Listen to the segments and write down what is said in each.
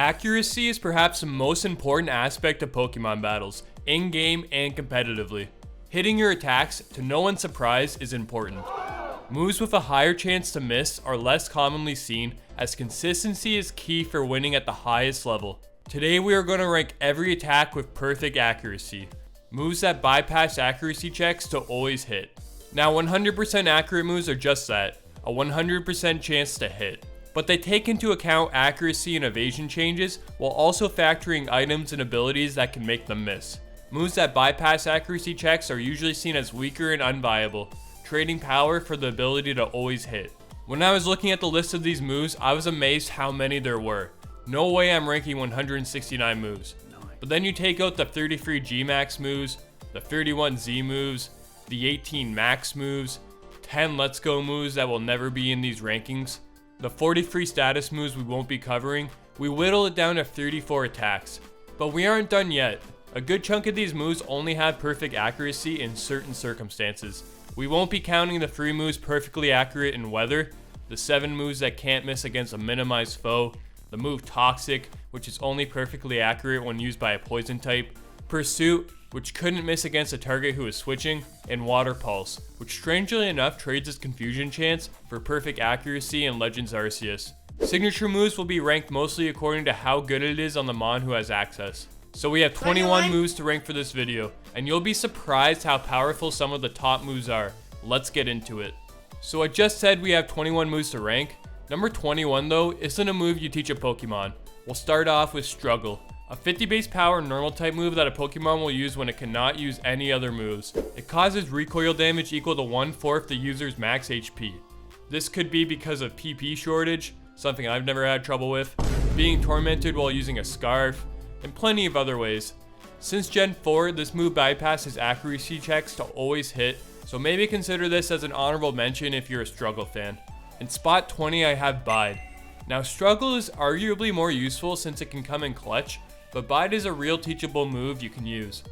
Accuracy is perhaps the most important aspect of Pokemon battles, in-game and competitively. Hitting your attacks to no one's surprise is important. Moves with a higher chance to miss are less commonly seen, as consistency is key for winning at the highest level. Today we are going to rank every attack with perfect accuracy. Moves that bypass accuracy checks to always hit. Now 100% accurate moves are just that, a 100% chance to hit. But they take into account accuracy and evasion changes while also factoring items and abilities that can make them miss. Moves that bypass accuracy checks are usually seen as weaker and unviable, trading power for the ability to always hit. When I was looking at the list of these moves, I was amazed how many there were. No way I'm ranking 169 moves. But then you take out the 33 G max moves, the 31 Z moves, the 18 max moves, 10 let's go moves that will never be in these rankings, the 43 status moves we won't be covering, we whittle it down to 34 attacks. But we aren't done yet. A good chunk of these moves only have perfect accuracy in certain circumstances. We won't be counting the 3 moves perfectly accurate in weather, the 7 moves that can't miss against a minimized foe, the move Toxic, which is only perfectly accurate when used by a poison type, Pursuit, which couldn't miss against a target who is switching, and Water Pulse, which strangely enough trades its confusion chance for perfect accuracy in Legends Arceus. Signature moves will be ranked mostly according to how good it is on the Mon who has access. So we have 21 moves to rank for this video, and you'll be surprised how powerful some of the top moves are. Let's get into it. So I just said we have 21 moves to rank. Number 21 though isn't a move you teach a Pokemon. We'll start off with Struggle, a 50 base power normal type move that a Pokemon will use when it cannot use any other moves. It causes recoil damage equal to 1/4 the user's max HP. This could be because of PP shortage, something I've never had trouble with, being tormented while using a Scarf, and plenty of other ways. Since Gen 4, this move bypasses accuracy checks to always hit, so maybe consider this as an honorable mention if you're a Struggle fan. In spot 20 I have Bide. Now Struggle is arguably more useful since it can come in clutch, but Bide is a real teachable move you can use.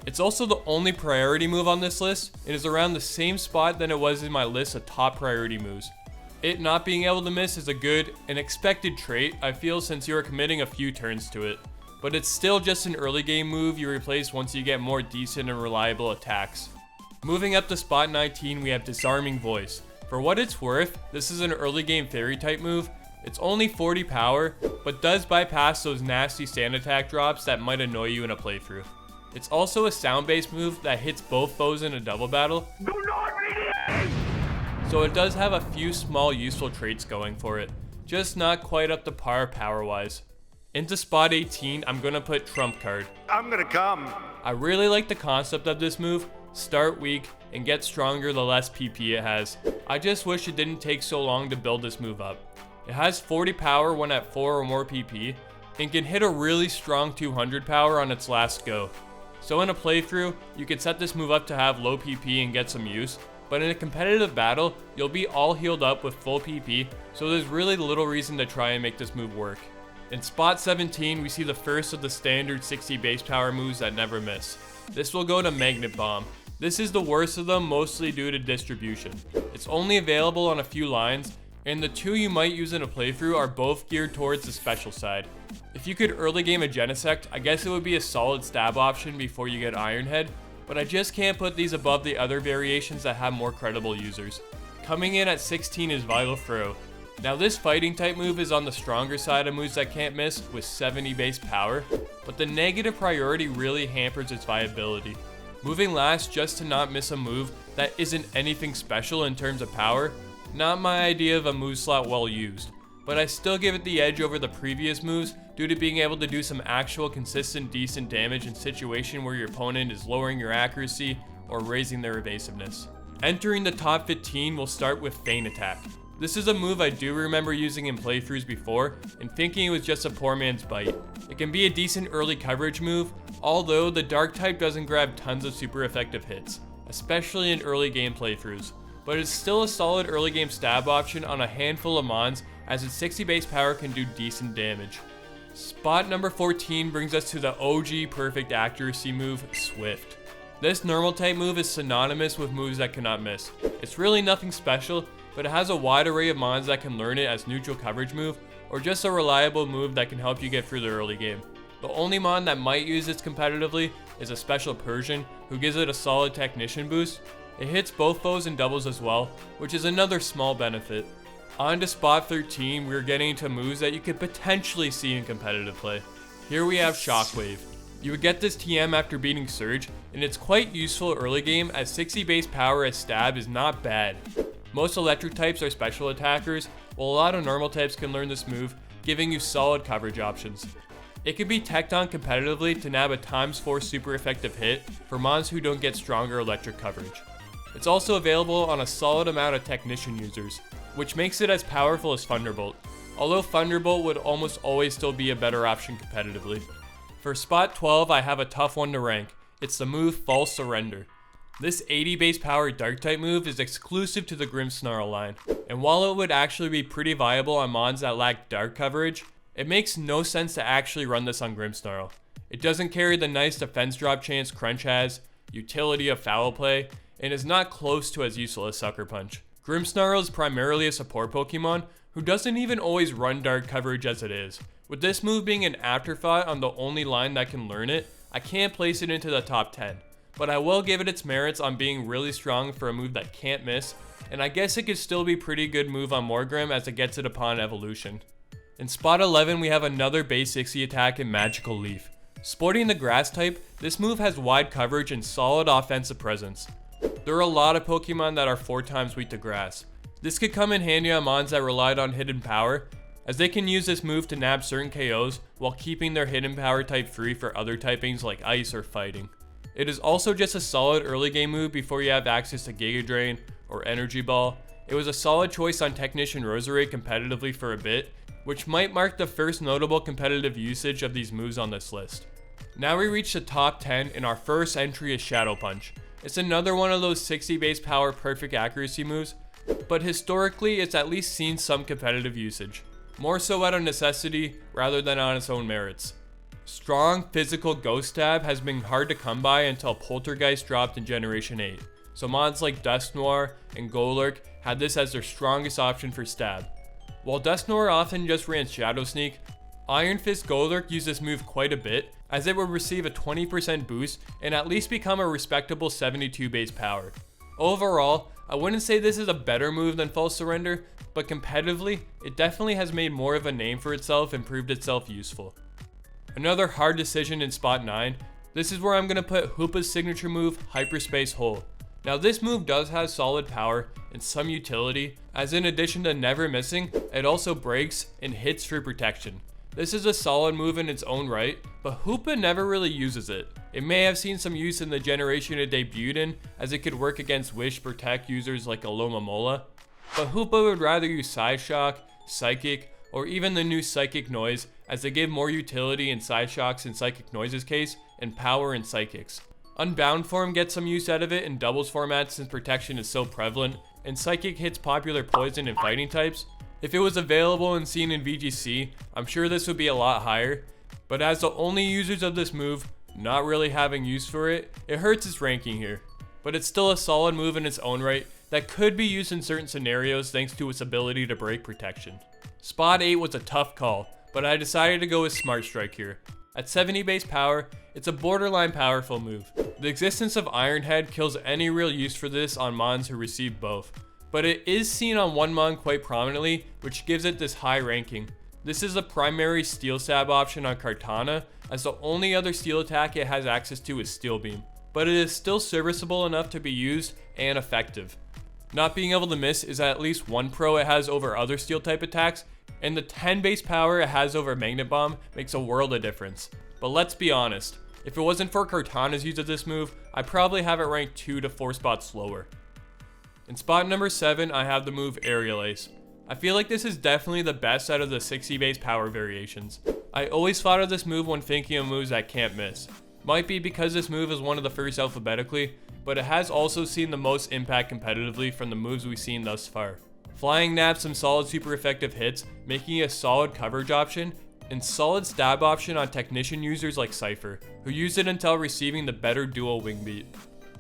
It's also the only priority move on this list, and is around the same spot than it was in my list of top priority moves. It not being able to miss is a good and expected trait, I feel, since you are committing a few turns to it. But it's still just an early game move you replace once you get more decent and reliable attacks. Moving up to spot 19 we have Disarming Voice. For what it's worth, this is an early game fairy type move. It's only 40 power, but does bypass those nasty stand attack drops that might annoy you in a playthrough. It's also a sound based move that hits both foes in a double battle. So it does have a few small useful traits going for it, just not quite up to par power wise. Into spot 18, I'm gonna put Trump Card. I'm gonna come. I really like the concept of this move. Start weak and get stronger the less PP it has. I just wish it didn't take so long to build this move up. It has 40 power when at 4 or more PP, and can hit a really strong 200 power on its last go. So in a playthrough, you can set this move up to have low PP and get some use, but in a competitive battle, you'll be all healed up with full PP, so there's really little reason to try and make this move work. In spot 17, we see the first of the standard 60 base power moves that never miss. This will go to Magnet Bomb. This is the worst of them, mostly due to distribution. It's only available on a few lines, and the 2 you might use in a playthrough are both geared towards the special side. If you could early game a Genesect, I guess it would be a solid stab option before you get Iron Head, but I just can't put these above the other variations that have more credible users. Coming in at 16 is Vital Throw. Now this fighting type move is on the stronger side of moves that can't miss with 70 base power, but the negative priority really hampers its viability. Moving last just to not miss a move that isn't anything special in terms of power, not my idea of a move slot well used, but I still give it the edge over the previous moves due to being able to do some actual consistent decent damage in situation where your opponent is lowering your accuracy or raising their evasiveness. Entering the top 15, we'll start with Feint Attack. This is a move I do remember using in playthroughs before and thinking it was just a poor man's bite. It can be a decent early coverage move, although the Dark type doesn't grab tons of super effective hits, especially in early game playthroughs. But it's still a solid early game stab option on a handful of mons, as its 60 base power can do decent damage. Spot number 14 brings us to the OG perfect accuracy move, Swift. This normal type move is synonymous with moves that cannot miss. It's really nothing special, but it has a wide array of mons that can learn it as neutral coverage move, or just a reliable move that can help you get through the early game. The only mon that might use this competitively is a special Persian who gives it a solid technician boost. It hits both bows and doubles as well, which is another small benefit. On to spot 13, we're getting into moves that you could potentially see in competitive play. Here we have Shockwave. You would get this TM after beating Surge, and it's quite useful early game as 60 base power as stab is not bad. Most electric types are special attackers, while a lot of normal types can learn this move, giving you solid coverage options. It can be teched on competitively to nab a ×4 super effective hit for mons who don't get stronger electric coverage. It's also available on a solid amount of technician users, which makes it as powerful as Thunderbolt, although Thunderbolt would almost always still be a better option competitively. For spot 12, I have a tough one to rank. It's the move False Surrender. This 80 base power dark type move is exclusive to the Grimmsnarl line, and while it would actually be pretty viable on mons that lack dark coverage, it makes no sense to actually run this on Grimmsnarl. It doesn't carry the nice defense drop chance Crunch has, utility of foul play, and is not close to as useful as Sucker Punch. Grimmsnarl is primarily a support Pokemon who doesn't even always run dark coverage as it is. With this move being an afterthought on the only line that can learn it, I can't place it into the top 10, but I will give it its merits on being really strong for a move that can't miss, and I guess it could still be pretty good move on Morgrim as it gets it upon evolution. In spot 11, we have another base 60 attack in Magical Leaf. Sporting the grass type, this move has wide coverage and solid offensive presence. There are a lot of Pokemon that are 4 times weak to grass. This could come in handy on mons that relied on hidden power, as they can use this move to nab certain KOs while keeping their hidden power type free for other typings like ice or fighting. It is also just a solid early game move before you have access to Giga Drain or Energy Ball. It was a solid choice on Technician Roserade competitively for a bit, which might mark the first notable competitive usage of these moves on this list. Now we reach the top 10 and our first entry is Shadow Punch. It's another one of those 60 base power perfect accuracy moves, but historically it's at least seen some competitive usage, more so out of necessity rather than on its own merits. Strong physical Ghost Stab has been hard to come by until Poltergeist dropped in Generation 8, so mods like Dusknoir and Golurk had this as their strongest option for stab. While Dusknoir often just ran Shadow Sneak, Iron Fist Golurk used this move quite a bit, as it would receive a 20% boost and at least become a respectable 72 base power. Overall, I wouldn't say this is a better move than False Surrender, but competitively, it definitely has made more of a name for itself and proved itself useful. Another hard decision in spot 9, this is where I'm going to put Hoopa's signature move, Hyperspace Hole. Now this move does have solid power and some utility, as in addition to never missing, it also breaks and hits for protection. This is a solid move in its own right, but Hoopa never really uses it. It may have seen some use in the generation it debuted in, as it could work against Wish Protect users like Alomomola, but Hoopa would rather use Psyshock, Psychic, or even the new Psychic Noise, as they give more utility in Psyshocks and Psychic Noise's case, and power in Psychics. Unbound form gets some use out of it in doubles format since protection is so prevalent, and Psychic hits popular poison and fighting types. If it was available and seen in VGC, I'm sure this would be a lot higher, but as the only users of this move not really having use for it, it hurts its ranking here. But it's still a solid move in its own right that could be used in certain scenarios thanks to its ability to break protection. Spot 8 was a tough call, but I decided to go with Smart Strike here. At 70 base power, it's a borderline powerful move. The existence of Iron Head kills any real use for this on mons who receive both, but it is seen on one mon quite prominently, which gives it this high ranking. This is the primary Steel Stab option on Kartana, as the only other steel attack it has access to is Steel Beam, but it is still serviceable enough to be used and effective. Not being able to miss is at least one pro it has over other steel type attacks, and the 10 base power it has over Magnet Bomb makes a world of difference. But let's be honest, if it wasn't for Kartana's use of this move, I'd probably have it ranked 2 to 4 spots lower. In spot number 7, I have the move Aerial Ace. I feel like this is definitely the best out of the 60 base power variations. I always thought of this move when thinking of moves that can't miss. Might be because this move is one of the first alphabetically, but it has also seen the most impact competitively from the moves we've seen thus far. Flying nabs some solid super effective hits, making it a solid coverage option, and solid stab option on Technician users like Cypher, who use it until receiving the better dual wing beat.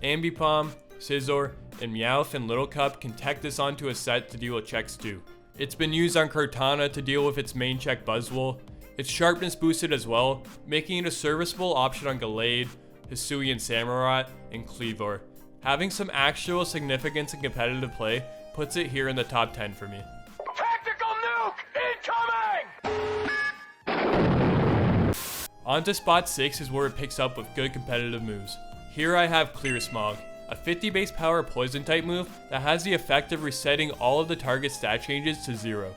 Ambipom, Scizor, and Meowth and Little Cup can tech this onto a set to deal with checks too. It's been used on Cortana to deal with its main check Buzzwole. Its sharpness boosted as well, making it a serviceable option on Gallade, Hisuian Samurott, and Cleavor. Having some actual significance in competitive play puts it here in the top 10 for me. Tactical nuke incoming! On to spot 6 is where it picks up with good competitive moves. Here I have Clear Smog, a 50 base power poison type move that has the effect of resetting all of the target stat changes to 0.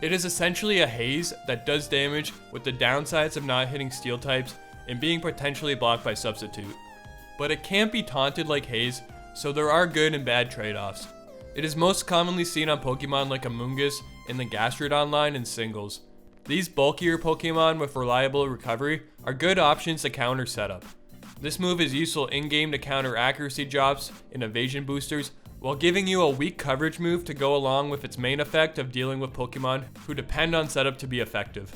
It is essentially a haze that does damage with the downsides of not hitting steel types and being potentially blocked by substitute. But it can't be taunted like haze, so there are good and bad trade-offs. It is most commonly seen on Pokemon like Amoonguss in the Gastrodon line in singles. These bulkier Pokemon with reliable recovery are good options to counter setup. This move is useful in-game to counter accuracy drops and evasion boosters, while giving you a weak coverage move to go along with its main effect of dealing with Pokemon who depend on setup to be effective.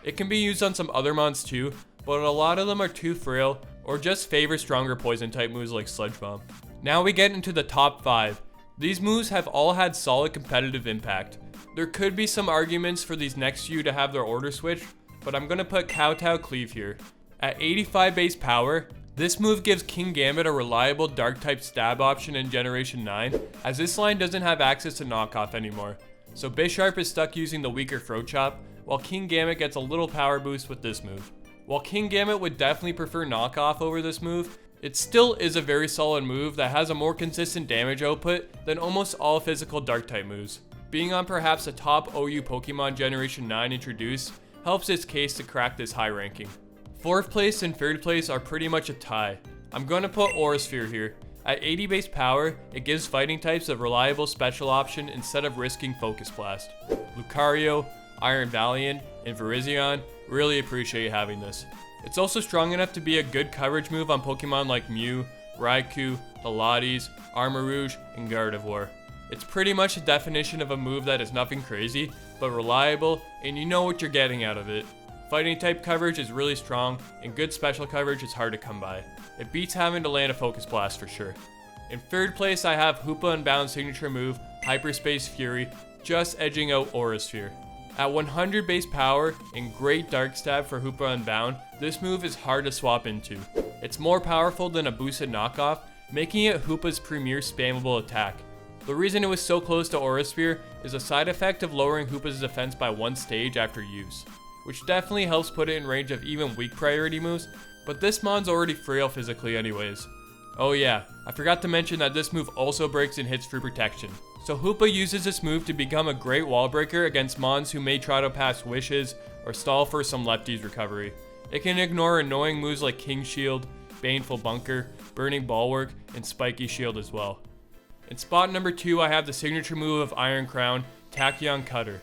It can be used on some other mons too, but a lot of them are too frail or just favor stronger poison type moves like Sludge Bomb. Now we get into the top 5. These moves have all had solid competitive impact. There could be some arguments for these next few to have their order switch, but I'm gonna put Kowtow Cleave here. At 85 base power, this move gives Kingambit a reliable dark type stab option in Generation 9, as this line doesn't have access to knockoff anymore. So Bisharp is stuck using the weaker Throat Chop, while Kingambit gets a little power boost with this move. While Kingambit would definitely prefer knockoff over this move, it still is a very solid move that has a more consistent damage output than almost all physical dark type moves. Being on perhaps a top OU Pokemon Generation 9 introduced helps its case to crack this high ranking. 4th place and 3rd place are pretty much a tie. I'm going to put Aurasphere here. At 80 base power, it gives fighting types a reliable special option instead of risking Focus Blast. Lucario, Iron Valiant, and Virizion really appreciate having this. It's also strong enough to be a good coverage move on Pokemon like Mew, Raikou, Pilates, Armarouge, and Gardevoir. It's pretty much a definition of a move that is nothing crazy, but reliable, and you know what you're getting out of it. Fighting type coverage is really strong, and good special coverage is hard to come by. It beats having to land a Focus Blast for sure. In 3rd place I have Hoopa Unbound signature move, Hyperspace Fury, just edging out Aurasphere. At 100 base power and great Dark Stab for Hoopa Unbound, this move is hard to swap into. It's more powerful than a boosted knockoff, making it Hoopa's premier spammable attack. The reason it was so close to Aurasphere is a side effect of lowering Hoopa's defense by 1 stage after use, which definitely helps put it in range of even weak priority moves, but this mon's already frail physically anyways. Oh yeah, I forgot to mention that this move also breaks and hits through protection. So Hoopa uses this move to become a great wall breaker against mons who may try to pass wishes or stall for some lefties recovery. It can ignore annoying moves like King Shield, Baneful Bunker, Burning Bulwark, and Spiky Shield as well. In spot number 2 I have the signature move of Iron Crown, Tachyon Cutter.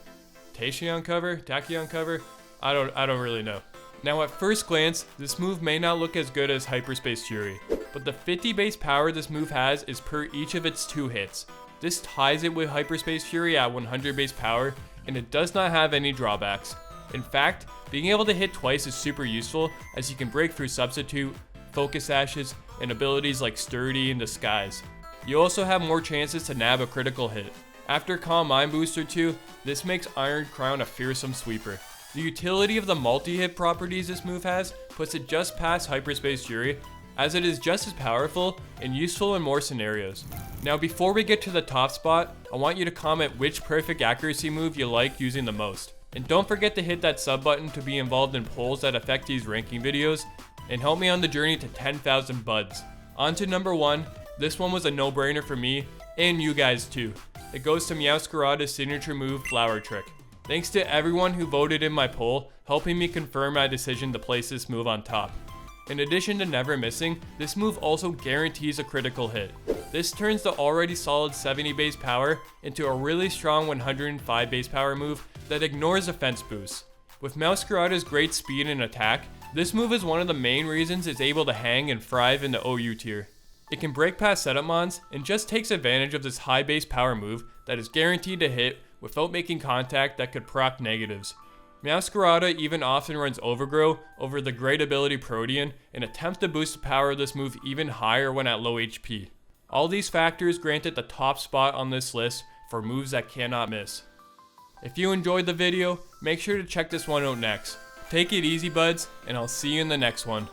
Tachyon Cover? Tachyon Cover? I don't really know. Now at first glance, this move may not look as good as Hyperspace Fury, but the 50 base power this move has is per each of its 2 hits. This ties it with Hyperspace Fury at 100 base power, and it does not have any drawbacks. In fact, being able to hit twice is super useful, as you can break through Substitute, Focus Ashes, and abilities like Sturdy and Disguise. You also have more chances to nab a critical hit. After Calm Mind Boost or 2, this makes Iron Crown a fearsome sweeper. The utility of the multi-hit properties this move has puts it just past Hyperspace Fury, as it is just as powerful and useful in more scenarios. Now before we get to the top spot, I want you to comment which perfect accuracy move you like using the most. And don't forget to hit that sub button to be involved in polls that affect these ranking videos, and help me on the journey to 10,000 buds. On to number 1, this one was a no-brainer for me, and you guys too. It goes to Meowscarada's signature move, Flower Trick. Thanks to everyone who voted in my poll, helping me confirm my decision to place this move on top. In addition to never missing, this move also guarantees a critical hit. This turns the already solid 70 base power into a really strong 105 base power move that ignores offense boosts. With Meowscarada's great speed and attack, this move is one of the main reasons it's able to hang and thrive in the OU tier. It can break past setup mons and just takes advantage of this high base power move that is guaranteed to hit without making contact that could proc negatives. Meowscarada even often runs Overgrow over the great ability Protean and attempts to boost the power of this move even higher when at low HP. All these factors grant it the top spot on this list for moves that cannot miss. If you enjoyed the video, make sure to check this one out next. Take it easy, buds, and I'll see you in the next one.